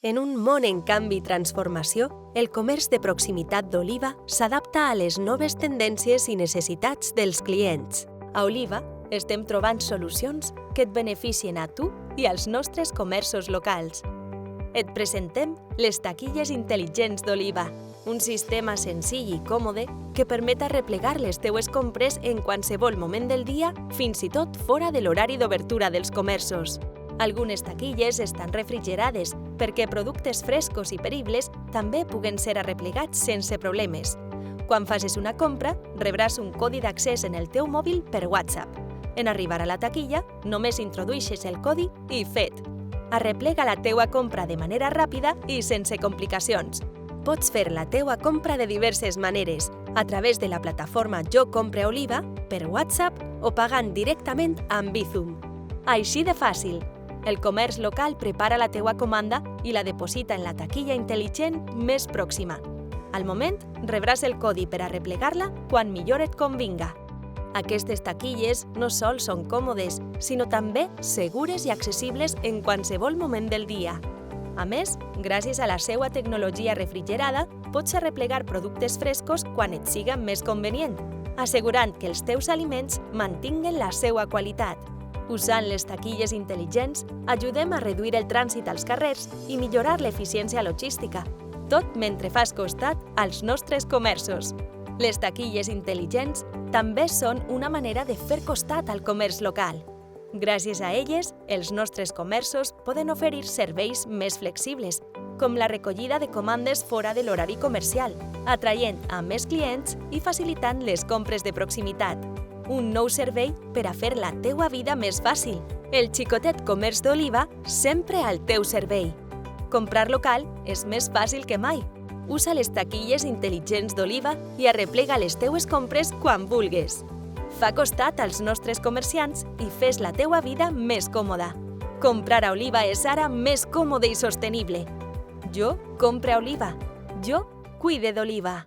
En un món en canvi i transformació, el comerç de proximitat d'Oliva s'adapta a les noves tendències i necessitats dels clients. A Oliva estem trobant solucions que et beneficien a tu i als nostres comerços locals. Et presentem les taquilles intel·ligents d'Oliva, un sistema senzill i còmode que permet arreplegar les teues compres en qualsevol moment del dia, fins i tot fora de l'horari d'obertura dels comerços. Algunes taquilles estan refrigerades perquè productes frescos i peribles també puguen ser arreplegats sense problemes. Quan facis una compra, rebràs un codi d'accés en el teu mòbil per WhatsApp. En arribar a la taquilla, només introdueixes el codi i fet! Arreplega la teua compra de manera ràpida i sense complicacions. Pots fer la teua compra de diverses maneres, a través de la plataforma Jo Compre Oliva, per WhatsApp o pagant directament amb Bizum. Així de fàcil! El comerç local prepara la teua comanda i la deposita en la taquilla intel·ligent més pròxima. Al moment, rebràs el codi per arreplegar-la quan millor et convinga. Aquestes taquilles no sols són còmodes, sinó també segures i accessibles en qualsevol moment del dia. A més, gràcies a la seva tecnologia refrigerada, pots arreplegar productes frescos quan et siga més convenient, assegurant que els teus aliments mantinguen la seva qualitat. Usant les taquilles intel·ligents, ajudem a reduir el trànsit als carrers i millorar l'eficiència logística, tot mentre fas costat als nostres comerços. Les taquilles intel·ligents també són una manera de fer costat al comerç local. Gràcies a elles, els nostres comerços poden oferir serveis més flexibles, com la recollida de comandes fora de l'horari comercial, atraient a més clients i facilitant les compres de proximitat. Un nou servei per a fer la teua vida més fàcil. El xicotet comerç d'Oliva sempre al teu servei. Comprar local és més fàcil que mai. Usa les taquilles intel·ligents d'Oliva i arreplega les teues compres quan vulguis. Fa costat als nostres comerciants i fes la teua vida més còmoda. Comprar a Oliva és ara més còmode i sostenible. Jo compre a Oliva. Jo cuide d'Oliva.